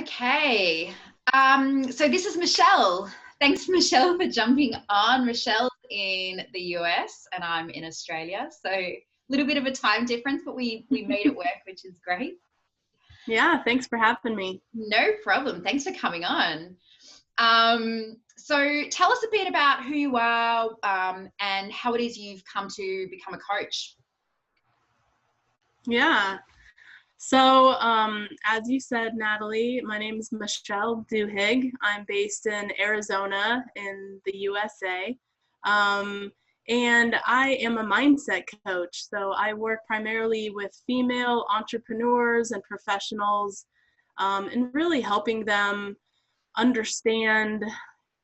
Okay. So this is Michelle. Thanks, Michelle, for jumping on. Michelle's in the US and I'm in Australia. So a little bit of a time difference, but we made it work, which is great. Yeah, thanks for having me. No problem. Thanks for coming on. So tell us a bit about who you are and how it is you've come to become a coach. Yeah. So, as you said, Natalie, my name is Michele Duhigg. I'm based in Arizona in the USA. And I am a mindset coach. So I work primarily with female entrepreneurs and professionals, and really helping them understand,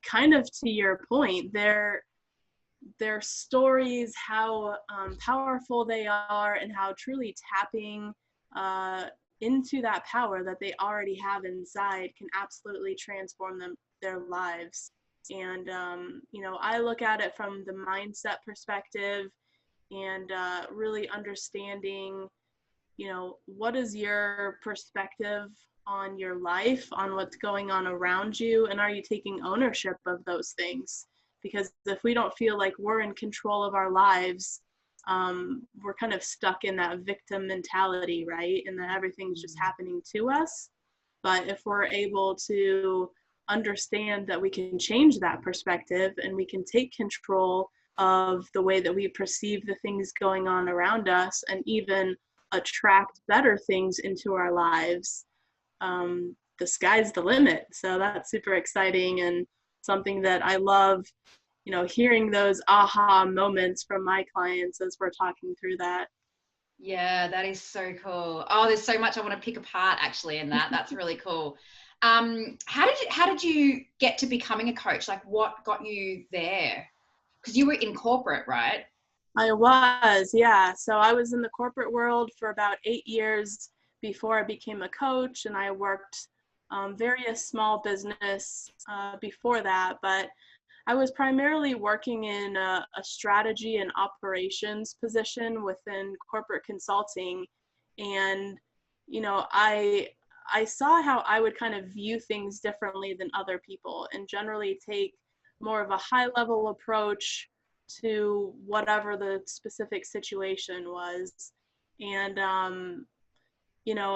kind of to your point, their stories, how powerful they are, and how truly tapping into that power that they already have inside can absolutely transform their lives. And I look at it from the mindset perspective, and really understanding, what is your perspective on your life, on what's going on around you, and are you taking ownership of those things? Because if we don't feel like we're in control of our lives, we're kind of stuck in that victim mentality, right? And that everything's just happening to us. But if we're able to understand that we can change that perspective and we can take control of the way that we perceive the things going on around us, and even attract better things into our lives, the sky's the limit. So that's super exciting, and something that I love, hearing those aha moments from my clients as we're talking through that. Yeah, that is so cool. Oh, there's so much I want to pick apart actually in that. That's really cool. How did you get to becoming a coach? Like what got you there? Because you were in corporate, right? I was, yeah. So I was in the corporate world for about 8 years before I became a coach, and I worked various small business before that, but I was primarily working in a strategy and operations position within corporate consulting. And, I saw how I would kind of view things differently than other people, and generally take more of a high level approach to whatever the specific situation was. And,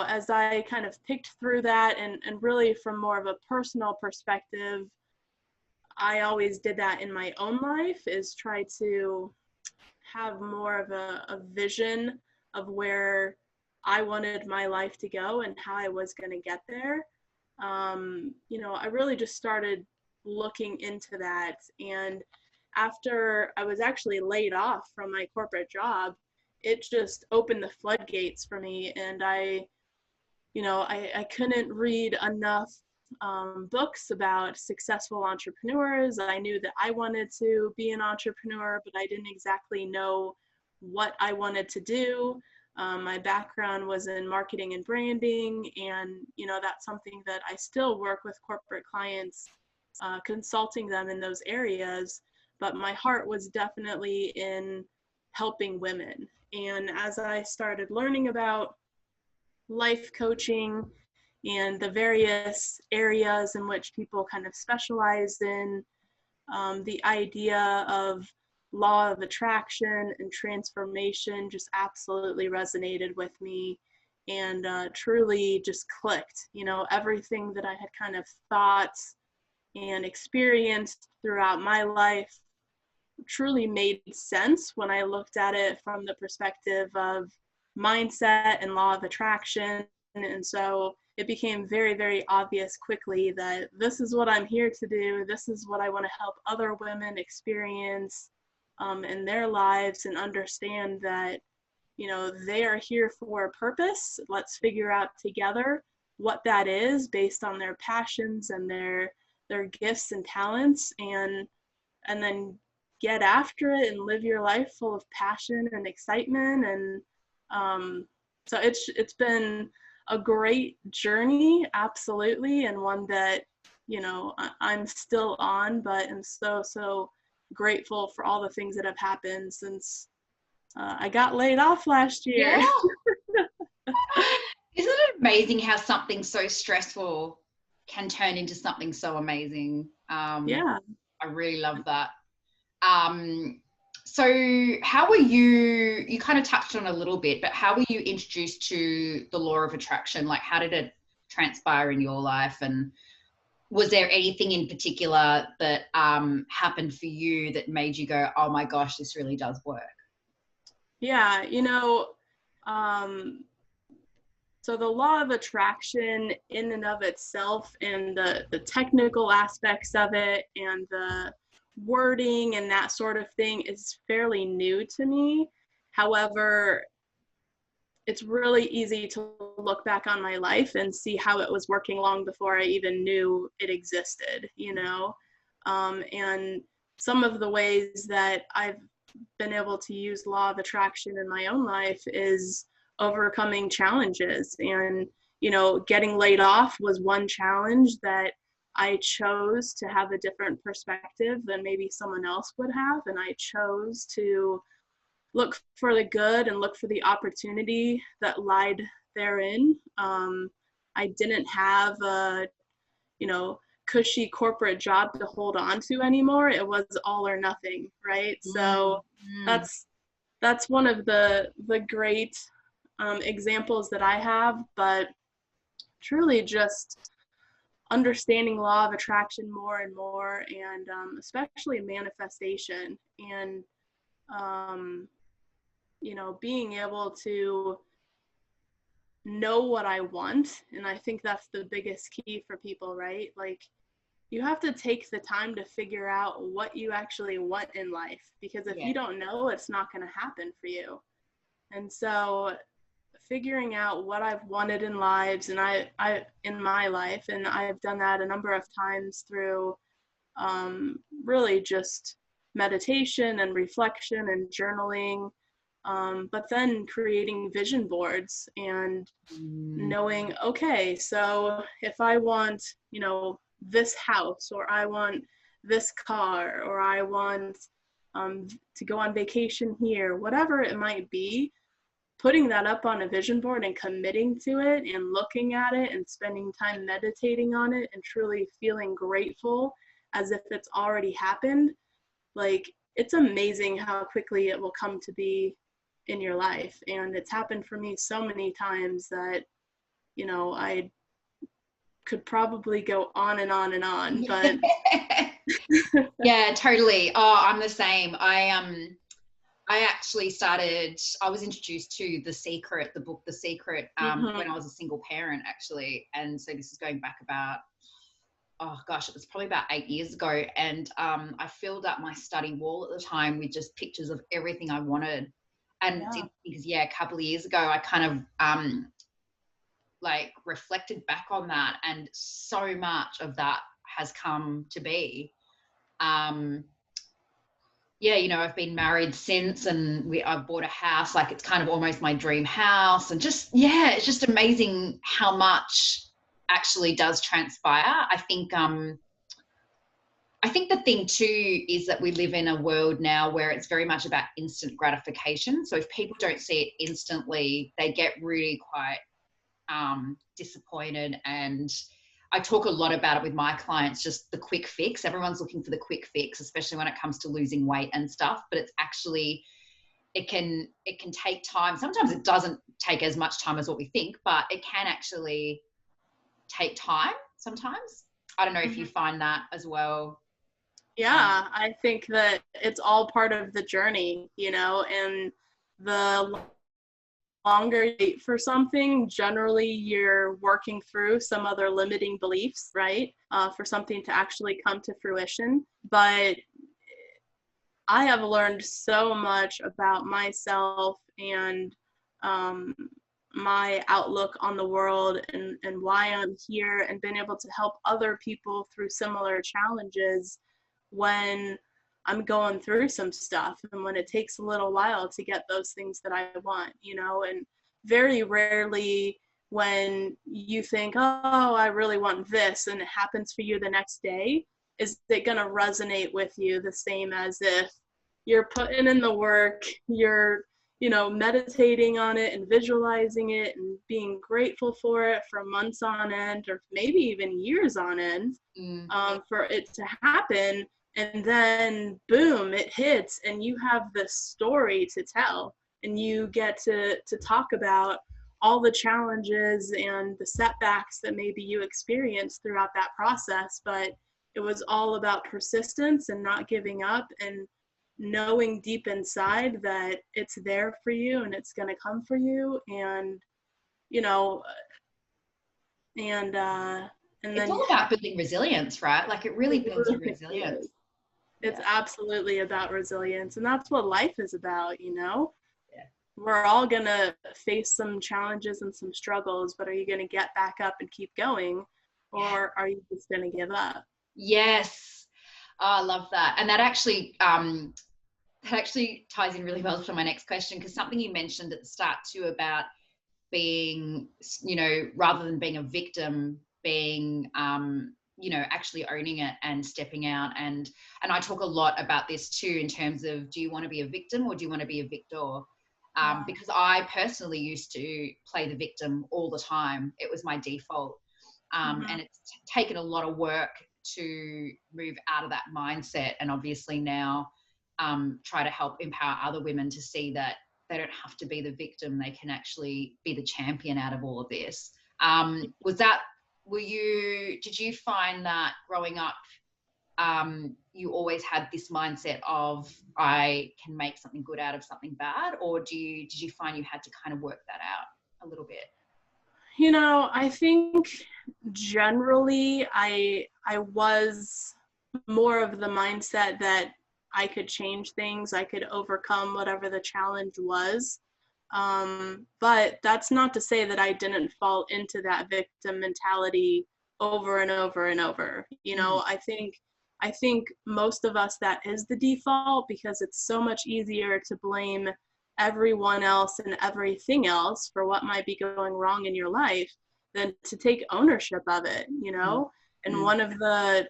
as I kind of picked through that, and really from more of a personal perspective, I always did that in my own life, is try to have more of a vision of where I wanted my life to go and how I was going to get there. I really just started looking into that. And after I was actually laid off from my corporate job, it just opened the floodgates for me. And I couldn't read enough books about successful entrepreneurs. I knew that I wanted to be an entrepreneur, but I didn't exactly know what I wanted to do. My background was in marketing and branding, and that's something that I still work with corporate clients, consulting them in those areas. But my heart was definitely in helping women. And as I started learning about life coaching and the various areas in which people kind of specialize in, the idea of law of attraction and transformation just absolutely resonated with me, and truly just clicked. Everything that I had kind of thought and experienced throughout my life truly made sense when I looked at it from the perspective of mindset and law of attraction. And so it became very, very obvious quickly that this is what I'm here to do. This is what I want to help other women experience in their lives, and understand that, they are here for a purpose. Let's figure out together what that is based on their passions and their gifts and talents, and then get after it and live your life full of passion and excitement. And so it's been a great journey, absolutely, and one that I'm still on, but I'm so grateful for all the things that have happened since I got laid off last year. Yeah. Isn't it amazing how something so stressful can turn into something so amazing. Yeah. I really love that. So how were you kind of touched on a little bit, but how were you introduced to the law of attraction? Like, how did it transpire in your life? And was there anything in particular that happened for you that made you go, oh my gosh, this really does work? Yeah, so the law of attraction in and of itself, and the technical aspects of it and the wording and that sort of thing is fairly new to me. However, it's really easy to look back on my life and see how it was working long before I even knew it existed, and some of the ways that I've been able to use law of attraction in my own life is overcoming challenges. And getting laid off was one challenge that I chose to have a different perspective than maybe someone else would have, and I chose to look for the good and look for the opportunity that lied therein. I didn't have a cushy corporate job to hold on to anymore. It was all or nothing, right? So Mm. that's one of the great examples that I have. But truly, just understanding law of attraction more and more, and especially manifestation, and um, being able to know what I want. And I think that's the biggest key for people, right? Like, you have to take the time to figure out what you actually want in life, because if Yeah. you don't know, it's not going to happen for you. And so figuring out what I've wanted in lives, and I in my life, and I've done that a number of times through really just meditation and reflection and journaling, but then creating vision boards and Mm. knowing, okay, so if I want, this house, or I want this car, or I want to go on vacation here, whatever it might be, putting that up on a vision board and committing to it and looking at it and spending time meditating on it and truly feeling grateful as if it's already happened, like, it's amazing how quickly it will come to be in your life. And it's happened for me so many times that, I could probably go on and on and on, but Yeah, totally. Oh, I'm the same. I actually started, I was introduced to The Secret, the book The Secret, when I was a single parent, actually. And so this is going back about, oh gosh, it was probably about 8 years ago. And I filled up my study wall at the time with just pictures of everything I wanted. And yeah. because, yeah, a couple of years ago, I kind of like reflected back on that, and so much of that has come to be. Yeah, I've been married since, and I've bought a house. Like, it's kind of almost my dream house, and just, yeah, it's just amazing how much actually does transpire. I think the thing too is that we live in a world now where it's very much about instant gratification. So if people don't see it instantly, they get really quite disappointed. And I talk a lot about it with my clients, just the quick fix. Everyone's looking for the quick fix, especially when it comes to losing weight and stuff. But it's actually, it can take time. Sometimes it doesn't take as much time as what we think, but it can actually take time sometimes. I don't know if you find that as well. Yeah, I think that it's all part of the journey, and the longer you wait for something, generally you're working through some other limiting beliefs, right? For something to actually come to fruition. But I have learned so much about myself and my outlook on the world, and why I'm here, and been able to help other people through similar challenges when I'm going through some stuff, and when it takes a little while to get those things that I want, and very rarely when you think, oh, I really want this, and it happens for you the next day, is it going to resonate with you the same as if you're putting in the work, you're meditating on it and visualizing it and being grateful for it for months on end, or maybe even years on end, for it to happen. And then boom, it hits, and you have this story to tell, and you get to talk about all the challenges and the setbacks that maybe you experienced throughout that process. But it was all about persistence and not giving up, and knowing deep inside that it's there for you and it's going to come for you. And and It's then all about building resilience, right? Like it really builds your it resilience. it's absolutely about resilience, and that's what life is about. Yeah. We're all going to face some challenges and some struggles, but are you going to get back up and keep going, or are you just going to give up? Yes. Oh, I love that. And that actually ties in really well to my next question, because something you mentioned at the start too about being, rather than being a victim, being, actually owning it and stepping out. And I talk a lot about this too, in terms of, do you want to be a victim or do you want to be a victor? Because I personally used to play the victim all the time. It was my default. And it's taken a lot of work to move out of that mindset, and obviously now try to help empower other women to see that they don't have to be the victim. They can actually be the champion out of all of this. Did you find that growing up, you always had this mindset of, I can make something good out of something bad? Or did you find you had to kind of work that out a little bit? I think generally I was more of the mindset that I could change things, I could overcome whatever the challenge was. But that's not to say that I didn't fall into that victim mentality over and over and over. I think most of us, that is the default, because it's so much easier to blame everyone else and everything else for what might be going wrong in your life than to take ownership of it, And one of the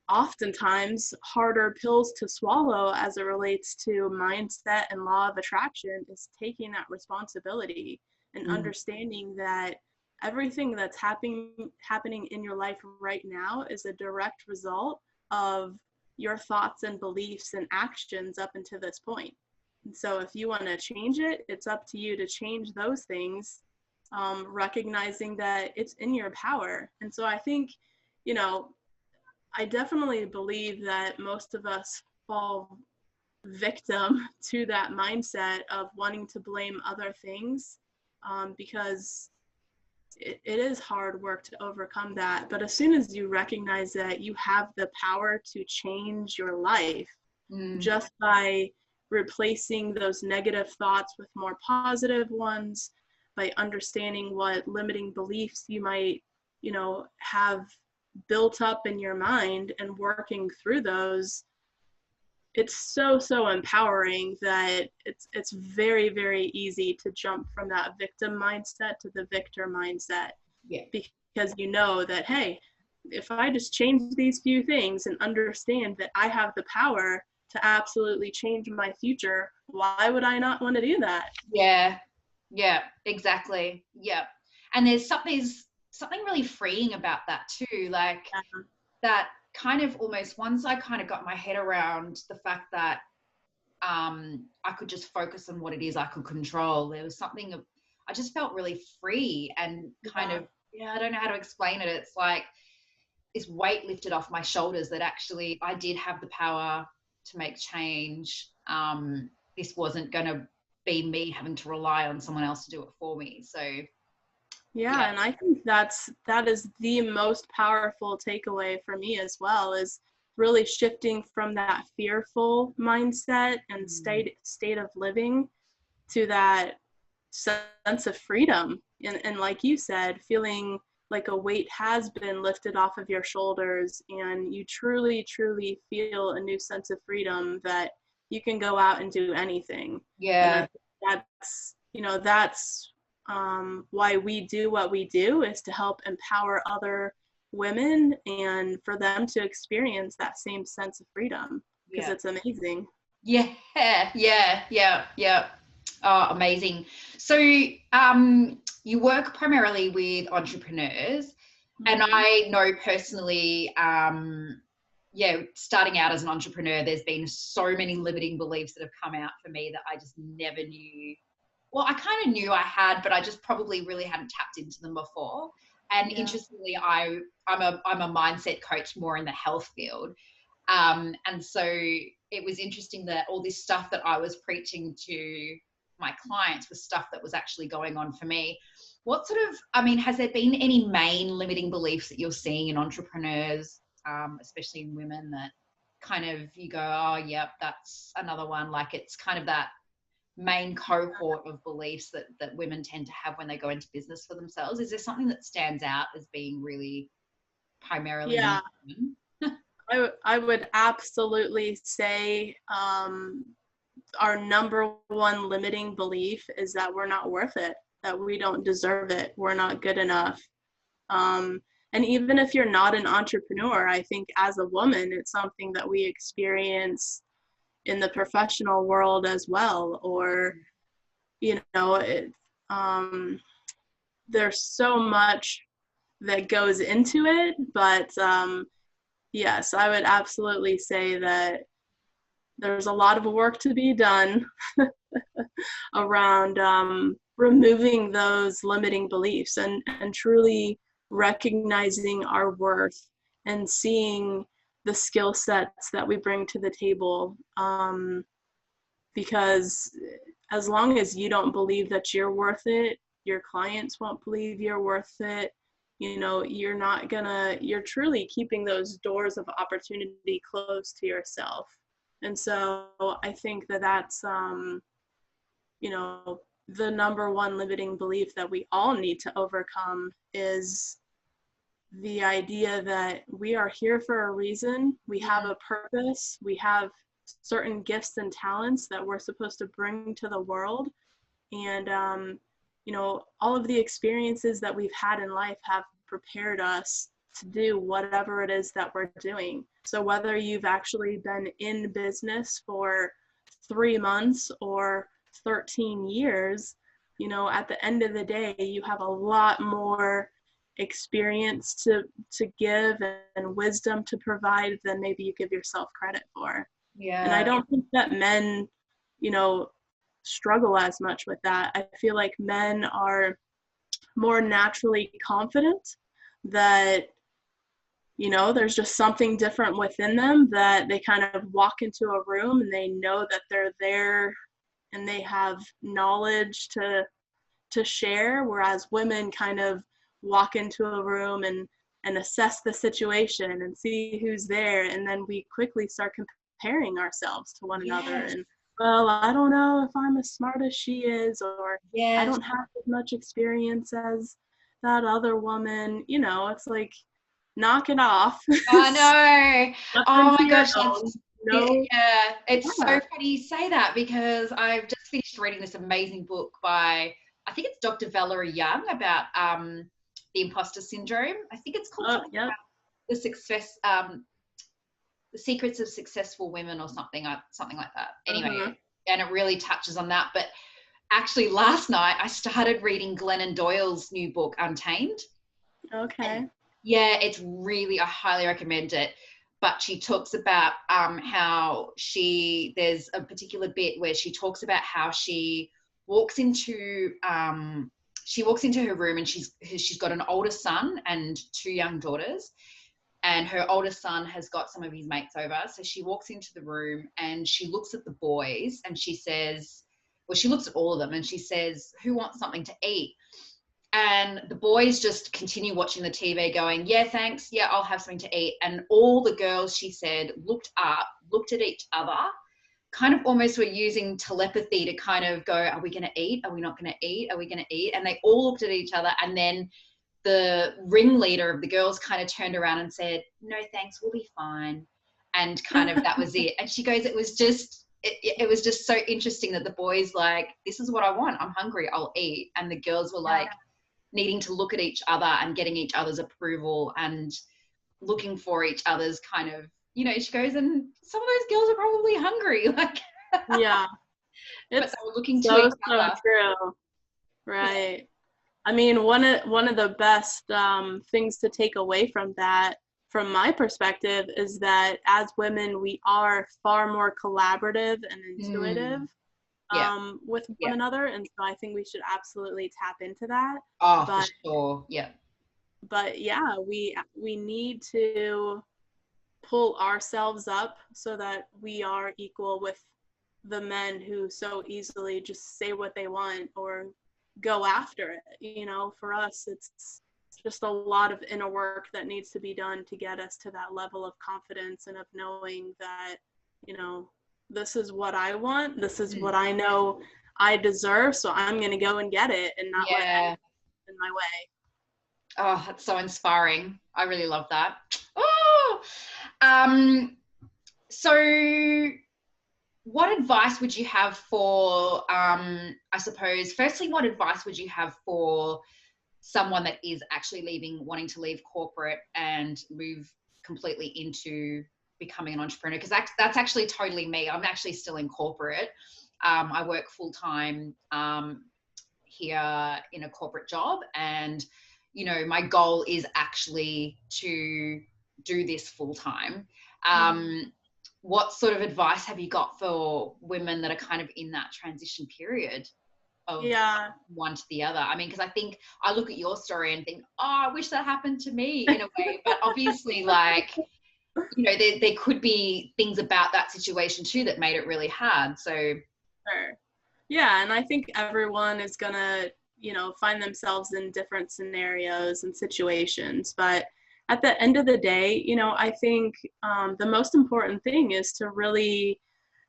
oftentimes harder pills to swallow as it relates to mindset and law of attraction is taking that responsibility and understanding that everything that's happening in your life right now is a direct result of your thoughts and beliefs and actions up until this point. And so if you want to change it, it's up to you to change those things, recognizing that it's in your power. And so I think, I definitely believe that most of us fall victim to that mindset of wanting to blame other things, because it is hard work to overcome that. But as soon as you recognize that you have the power to change your life just by replacing those negative thoughts with more positive ones, by understanding what limiting beliefs you might, have built up in your mind and working through those, it's so empowering that it's very, very easy to jump from that victim mindset to the victor mindset. Yeah. Because you know that, hey, if I just change these few things and understand that I have the power to absolutely change my future, why would I not want to do that? Yeah, exactly. Yeah. And there's something really freeing about that too. Like that kind of almost, once I kind of got my head around the fact that I could just focus on what it is I could control, there was something of, I just felt really free and kind of, I don't know how to explain it. It's like this weight lifted off my shoulders that actually I did have the power to make change. This wasn't going to be me having to rely on someone else to do it for me. So yeah, and I think that is the most powerful takeaway for me as well, is really shifting from that fearful mindset and state of living to that sense of freedom. And like you said, feeling like a weight has been lifted off of your shoulders, and you truly, truly feel a new sense of freedom that you can go out and do anything. Yeah. And that's why we do what we do, is to help empower other women and for them to experience that same sense of freedom, because it's amazing. Yeah. Oh, amazing. So you work primarily with entrepreneurs, and Mhm. I know personally, yeah, starting out as an entrepreneur, there's been so many limiting beliefs that have come out for me that I just never knew. Well, I kind of knew I had, but I just probably really hadn't tapped into them before. And Yeah. interestingly, I'm a mindset coach more in the health field. And so it was interesting that all this stuff that I was preaching to my clients was stuff that was actually going on for me. What sort of, I mean, has there been any main limiting beliefs that you're seeing in entrepreneurs, especially in women, that kind of you go, oh, yep, that's another one? Like it's kind of that main cohort of beliefs that women tend to have when they go into business for themselves. Is there something that stands out as being really primarily Yeah. unique to women? I would absolutely say our number one limiting belief is that we're not worth it, that we don't deserve it, we're not good enough. Um, and even if you're not an entrepreneur, I think as a woman, it's something that we experience in the professional world as well. Or, um, there's so much that goes into it. But yes, I would absolutely say that there's a lot of work to be done around removing those limiting beliefs and truly recognizing our worth and seeing the skill sets that we bring to the table. Because as long as you don't believe that you're worth it, your clients won't believe you're worth it. You're truly keeping those doors of opportunity close to yourself. And so I think that that's, you know, the number one limiting belief that we all need to overcome is the idea that we are here for a reason. We have a purpose. We have certain gifts and talents that we're supposed to bring to the world. And, all of the experiences that we've had in life have prepared us to do whatever it is that we're doing. So whether you've actually been in business for 3 months or 13 years, at the end of the day, you have a lot more experience to give and wisdom to provide than maybe you give yourself credit for. And I Yeah. don't think that men, struggle as much with that. I feel like men are more naturally confident, that there's just something different within them, that they kind of walk into a room and they know that they're there and they have knowledge to share, whereas women kind of walk into a room and assess the situation and see who's there, and then we quickly start comparing ourselves to one another. Yes. And, well, I don't know if I'm as smart as she is, or I Yes. don't have as much experience as that other woman. It's like, knock it off. I know. Let them Oh to my your gosh, own. that's yeah. It's so Yeah. funny you say that because I've just finished reading this amazing book by I think it's Dr. Valerie Young about the imposter syndrome. I think it's called Oh, something yep. about the success the secrets of successful women or something like that. Anyway, Uh-huh. and it really touches on that. But actually last night I started reading Glennon Doyle's new book Untamed. And Okay. yeah, it's really, I highly recommend it. But she talks about how there's a particular bit where she talks about how walks into she walks into her room and she's got an older son and two young daughters, and her older son has got some of his mates over. So she walks into the room and she looks at the boys and she says, well, she looks at all of them and she says, who wants something to eat? And the boys just continue watching the TV going, yeah, thanks. Yeah, I'll have something to eat. And all the girls, she said, looked up, looked at each other, kind of almost were using telepathy to kind of go, are we going to eat? Are we not going to eat? Are we going to eat? And they all looked at each other. And then the ringleader of the girls kind of turned around and said, no, thanks, we'll be fine. And kind of that was it. And she goes, it was just so interesting that the boys like, this is what I want. I'm hungry. I'll eat. And the girls were like, needing to look at each other and getting each other's approval and looking for each other's kind of, she goes, and some of those girls are probably hungry, like, Yeah. but It's they were looking to So, each so other. true. Right. I mean, one of the best things to take away from that, from my perspective, is that as women, we are far more collaborative and intuitive Mm, yeah, with one yeah. another, and so I think we should absolutely tap into that. Oh, for But sure. Yeah. yeah, we need to pull ourselves up so that we are equal with the men who so easily just say what they want or go after it. For us, it's just a lot of inner work that needs to be done to get us to that level of confidence and of knowing that, this is what I want, this is Mm, what I know I deserve, so I'm going to go and get it and not let anything yeah. in my way. Oh, that's so inspiring. I really love that. Oh, um, so what advice would you have for, I suppose, firstly, what advice would you have for someone that is actually wanting to leave corporate and move completely into becoming an entrepreneur? Because that's actually totally me. I'm actually still in corporate. I work full time here in a corporate job, and my goal is actually to do this full time. Mm-hmm. What sort of advice have you got for women that are kind of in that transition period of Yeah. one to the other? I mean, because I think I look at your story and think, oh, I wish that happened to me in a way. But obviously, like, there could be things about that situation too that made it really hard. So, Sure. Yeah, and I think everyone is gonna, find themselves in different scenarios and situations. But at the end of the day, I think the most important thing is to really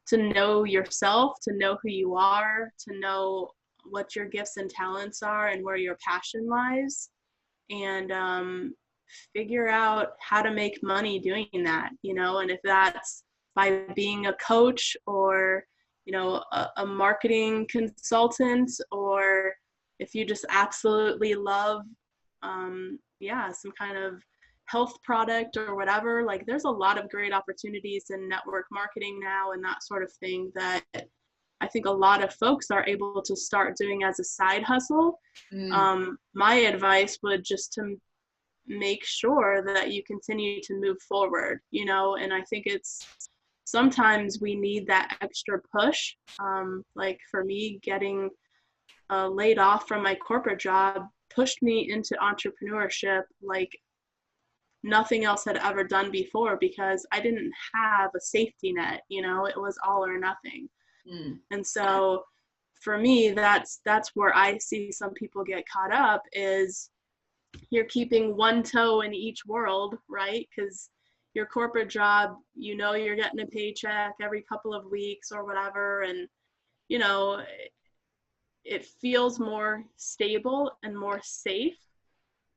to know yourself, to know who you are, to know what your gifts and talents are and where your passion lies, and figure out how to make money doing that. And if that's by being a coach or a marketing consultant, or if you just absolutely love some kind of health product or whatever, like there's a lot of great opportunities in network marketing now and that sort of thing that I think a lot of folks are able to start doing as a side hustle. mm, My advice would just to make sure that you continue to move forward, and I think it's sometimes we need that extra push. Like for me, getting laid off from my corporate job pushed me into entrepreneurship like nothing else had ever done before, because I didn't have a safety net. It was all or nothing. mm, And so for me, that's where I see some people get caught up, is you're keeping one toe in each world, right? Because your corporate job, you're getting a paycheck every couple of weeks or whatever, and you know it feels more stable and more safe.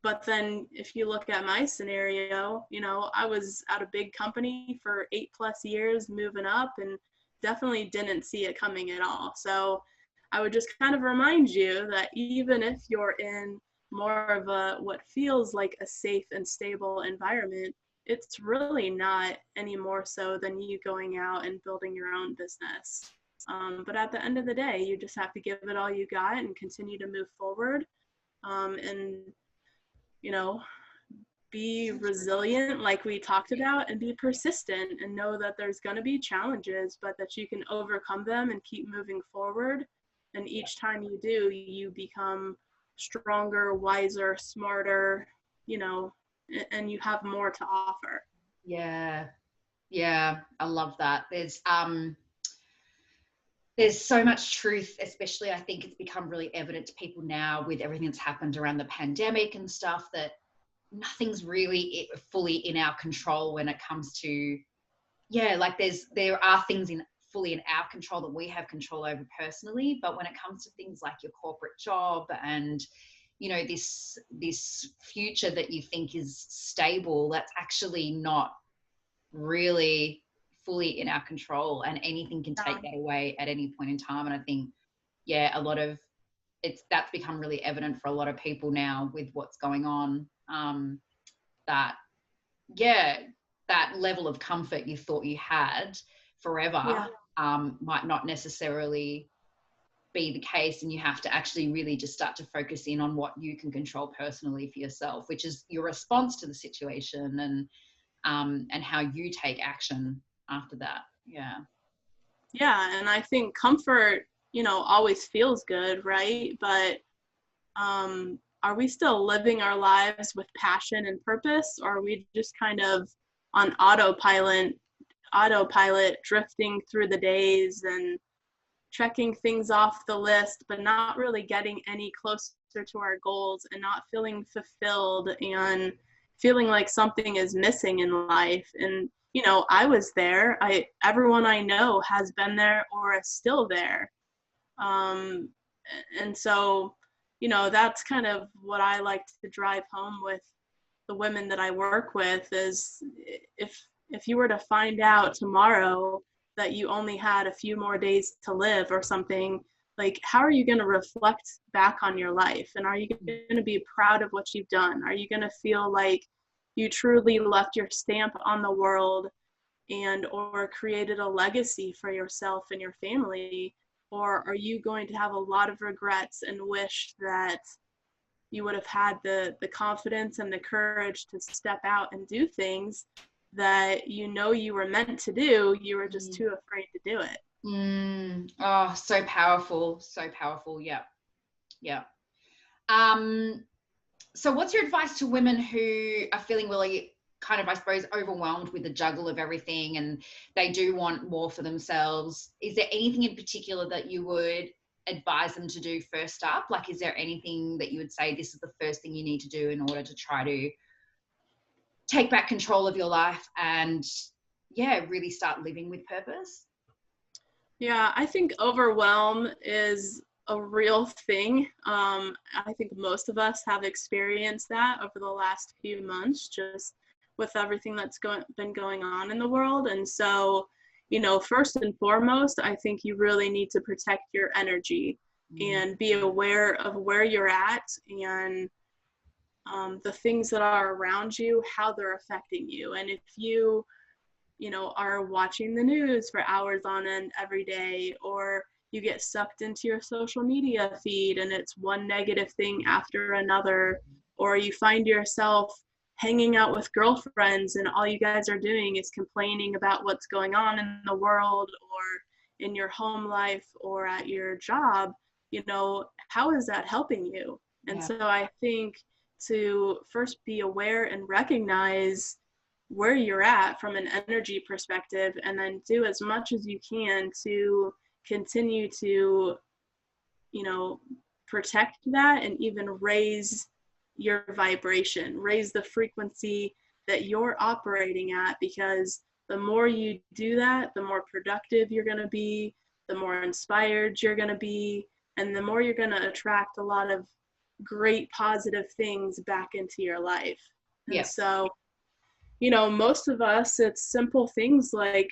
But then if you look at my scenario, I was at a big company for 8+ years moving up and definitely didn't see it coming at all. So I would just kind of remind you that even if you're in more of a what feels like a safe and stable environment, it's really not any more so than you going out and building your own business. But at the end of the day, you just have to give it all you got and continue to move forward. And you know, be resilient, like we talked about, and be persistent and know that there's going to be challenges, but that you can overcome them and keep moving forward. And each time you do, you become stronger, wiser, smarter, and you have more to offer. yeah, yeah, I love that. There's so much truth, especially I think it's become really evident to people now with everything that's happened around the pandemic and stuff, that nothing's really fully in our control when it comes to, yeah, like there are things fully in our control that we have control over personally, but when it comes to things like your corporate job and this future that you think is stable, that's actually not really fully in our control, and anything can take Yeah. that away at any point in time. And I think, yeah, that's become really evident for a lot of people now with what's going on, that, yeah, that level of comfort you thought you had forever Yeah. might not necessarily be the case, and you have to actually really just start to focus in on what you can control personally for yourself, which is your response to the situation, and how you take action after that. Yeah, and I think comfort, always feels good, right? But are we still living our lives with passion and purpose, or are we just kind of on autopilot, drifting through the days and checking things off the list, but not really getting any closer to our goals, and not feeling fulfilled and feeling like something is missing in life? And I was there. Everyone I know has been there or is still there. And so, that's kind of what I like to drive home with the women that I work with is, if you were to find out tomorrow that you only had a few more days to live or something, like, how are you going to reflect back on your life? And are you going to be proud of what you've done? Are you going to feel like you truly left your stamp on the world and or created a legacy for yourself and your family? Or are you going to have a lot of regrets and wish that you would have had the confidence and the courage to step out and do things that you were meant to do, you were just too afraid to do it? Oh, so powerful. So powerful. Yeah. So what's your advice to women who are feeling really kind of, I suppose, overwhelmed with the juggle of everything, and they do want more for themselves? Is there anything in particular that you would advise them to do first up? Like, is there anything that you would say this is the first thing you need to do in order to try to take back control of your life and really start living with purpose? Yeah, I think overwhelm is a real thing. I think most of us have experienced that over the last few months, just with everything that's been going on in the world. And so, first and foremost, I think you really need to protect your energy and be aware of where you're at, and the things that are around you, how they're affecting you. And if you are watching the news for hours on end every day, or you get sucked into your social media feed and it's one negative thing after another, or you find yourself hanging out with girlfriends and all you guys are doing is complaining about what's going on in the world or in your home life or at your job, how is that helping you? And so I think to first be aware and recognize where you're at from an energy perspective, and then do as much as you can to continue to, protect that, and even raise your vibration, raise the frequency that you're operating at, because the more you do that, the more productive you're going to be, the more inspired you're going to be, and the more you're going to attract a lot of great positive things back into your life. And so, most of us, it's simple things like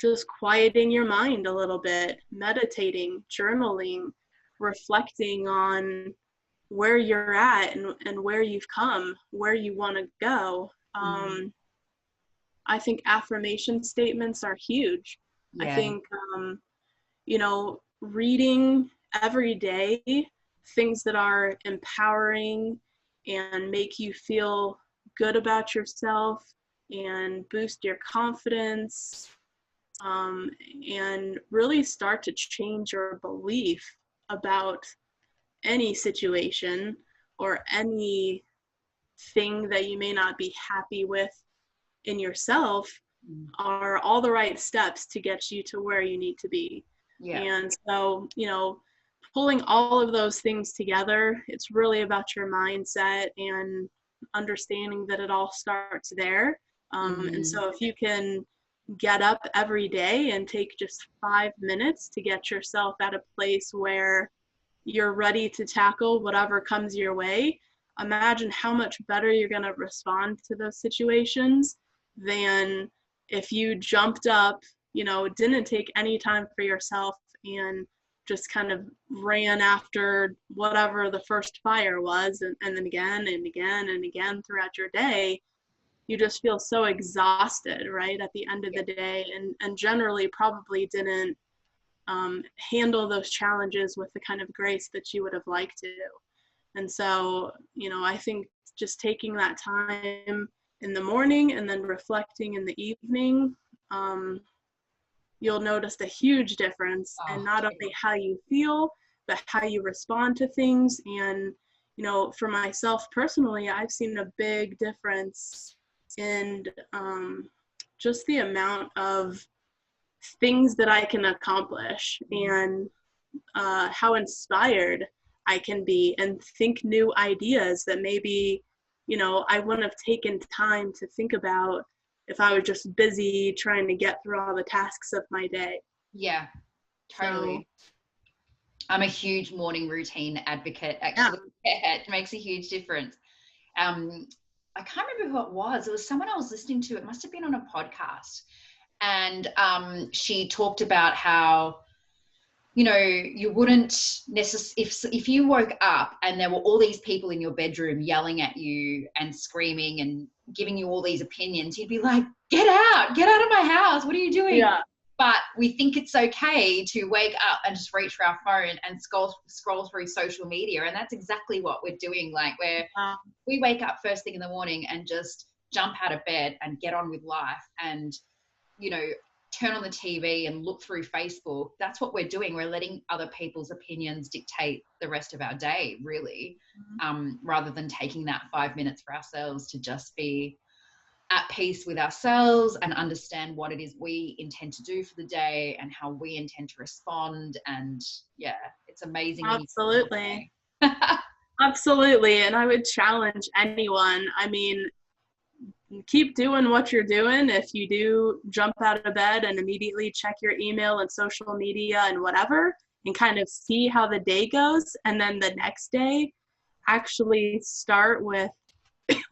just quieting your mind a little bit, meditating, journaling, reflecting on where you're at and where you've come, where you want to go. I think affirmation statements are huge. I think, reading every day things that are empowering and make you feel good about yourself and boost your confidence, and really start to change your belief about any situation or any thing that you may not be happy with in yourself, are all the right steps to get you to where you need to be. And so, pulling all of those things together, it's really about your mindset and understanding that it all starts there. And so if you can get up every day and take just 5 minutes to get yourself at a place where you're ready to tackle whatever comes your way, imagine how much better you're going to respond to those situations than if you jumped up, didn't take any time for yourself and just kind of ran after whatever the first fire was, and then again and again and again throughout your day. You just feel so exhausted, right, at the end of the day, and generally probably didn't handle those challenges with the kind of grace that you would have liked to. And so, I think just taking that time in the morning and then reflecting in the evening, you'll notice a huge difference in not only how you feel, but how you respond to things. And, for myself personally, I've seen a big difference in just the amount of things that I can accomplish and how inspired I can be and think new ideas that maybe, I wouldn't have taken time to think about if I was just busy trying to get through all the tasks of my day. Yeah, totally. So, I'm a huge morning routine advocate, actually. Yeah. It makes a huge difference. I can't remember who it was. It was someone I was listening to. It must have been on a podcast. And she talked about how, you wouldn't necessarily, if you woke up and there were all these people in your bedroom yelling at you and screaming and giving you all these opinions, you'd be like, get out of my house. What are you doing? Yeah. But we think it's okay to wake up and just reach for our phone and scroll through social media. And that's exactly what we're doing. Like we wake up first thing in the morning and just jump out of bed and get on with life and, turn on the TV and look through Facebook. That's what we're doing. We're letting other people's opinions dictate the rest of our day, really, rather than taking that 5 minutes for ourselves to just be at peace with ourselves and understand what it is we intend to do for the day and how we intend to respond. And yeah, it's amazing. Absolutely. Absolutely. And I would challenge anyone. Keep doing what you're doing. If you do jump out of bed and immediately check your email and social media and whatever, and kind of see how the day goes, and then the next day actually start with,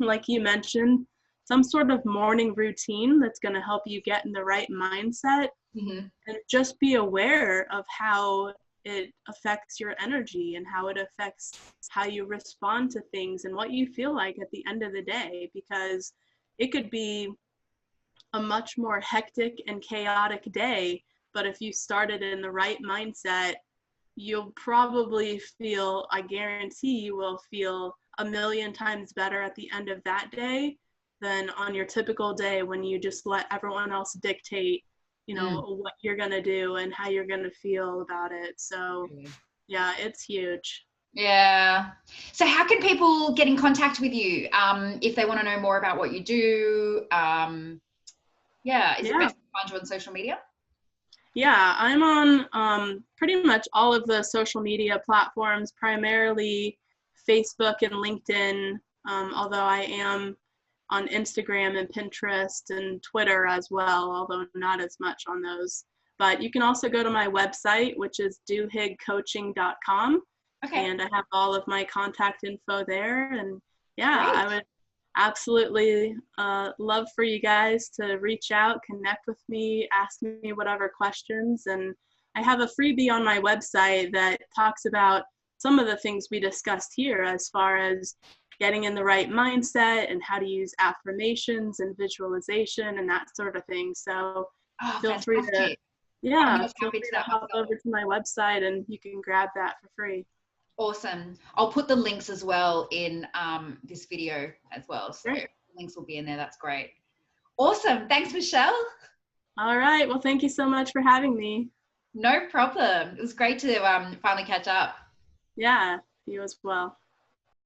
like you mentioned, some sort of morning routine that's going to help you get in the right mindset, and just be aware of how it affects your energy and how it affects how you respond to things and what you feel like at the end of the day, because it could be a much more hectic and chaotic day, but if you started in the right mindset, you'll probably feel, I guarantee you will feel 1,000,000 times better at the end of that day than on your typical day when you just let everyone else dictate, what you're going to do and how you're going to feel about it. So yeah, it's huge. Yeah. So how can people get in contact with you if they want to know more about what you do? Is it best to find you on social media? Yeah, I'm on pretty much all of the social media platforms, primarily Facebook and LinkedIn, although I am on Instagram and Pinterest and Twitter as well, although not as much on those. But you can also go to my website, which is duhiggcoaching.com. Okay. And I have all of my contact info there. And yeah, great. I would absolutely love for you guys to reach out, connect with me, ask me whatever questions. And I have a freebie on my website that talks about some of the things we discussed here as far as getting in the right mindset and how to use affirmations and visualization and that sort of thing. So feel free to hop over to my website and you can grab that for free. Awesome. I'll put the links as well in this video as well. So great. Links will be in there. That's great. Awesome. Thanks, Michelle. All right. Well, thank you so much for having me. No problem. It was great to finally catch up. Yeah, you as well.